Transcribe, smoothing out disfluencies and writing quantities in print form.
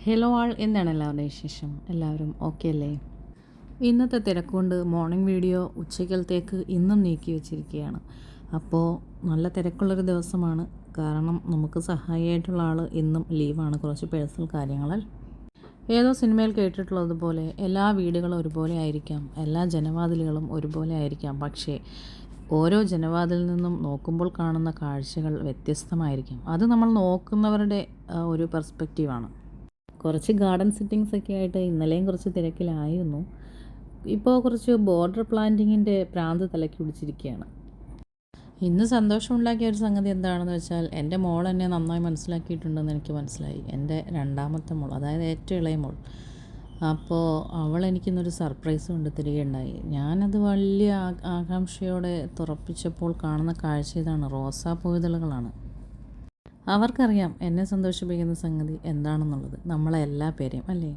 Hello ആൾ, എന്താണ് എല്ലാവരുടെ വിശേഷം? എല്ലാവരും ഓക്കെ അല്ലേ? ഇന്നത്തെ തിരക്കുകൊണ്ട് മോർണിംഗ് വീഡിയോ ഉച്ചക്കലത്തേക്ക് ഇന്നും നീക്കി വെച്ചിരിക്കുകയാണ്. അപ്പോൾ നല്ല തിരക്കുള്ളൊരു ദിവസമാണ്. കാരണം നമുക്ക് സഹായിയായിട്ടുള്ള ആൾ ഇന്നും ലീവാണ്, കുറച്ച് പേഴ്സണൽ കാര്യങ്ങളാൽ. ഏതോ സിനിമയിൽ കേട്ടിട്ടുള്ളതുപോലെ എല്ലാ വീടുകളും ഒരുപോലെ ആയിരിക്കാം, എല്ലാ ജനവാതിലുകളും ഒരുപോലെ ആയിരിക്കാം. പക്ഷേ ഓരോ ജനവാതിലിൽ നിന്നും നോക്കുമ്പോൾ കാണുന്ന കാഴ്ചകൾ വ്യത്യസ്തമായിരിക്കും. അത് നമ്മൾ നോക്കുന്നവരുടെ ഒരു പെർസ്പെക്റ്റീവാണ്. കുറച്ച് ഗാർഡൻ സെറ്റിങ്സ് ഒക്കെ ആയിട്ട് ഇന്നലെയും കുറച്ച് തിരക്കിലായിരുന്നു. ഇപ്പോൾ കുറച്ച് ബോർഡർ പ്ലാന്റിങ്ങിൻ്റെ പ്രാന്ത് തലയ്ക്ക് പിടിച്ചിരിക്കുകയാണ്. ഇന്ന് സന്തോഷമുണ്ടാക്കിയ ഒരു സംഗതി എന്താണെന്ന് വെച്ചാൽ, എൻ്റെ മോൾ എന്നെ നന്നായി മനസ്സിലാക്കിയിട്ടുണ്ടെന്ന് എനിക്ക് മനസ്സിലായി. എൻ്റെ രണ്ടാമത്തെ മോൾ, അതായത് ഏറ്റവും ഇളയ മോൾ. അപ്പോൾ അവൾ എനിക്കിന്നൊരു സർപ്രൈസ് കൊണ്ട് തരികയുണ്ടായി. ഞാനത് വലിയ ആകാംക്ഷയോടെ തുറപ്പിച്ചപ്പോൾ കാണുന്ന കാഴ്ച ഇതാണ്: റോസാപ്പൂവിതളുകളാണ്. അവർക്കറിയാം എന്നെ സന്തോഷിപ്പിക്കുന്ന സംഗതി എന്താണെന്നുള്ളത്, നമ്മളെ എല്ലാ പേരെയും, അല്ലേ?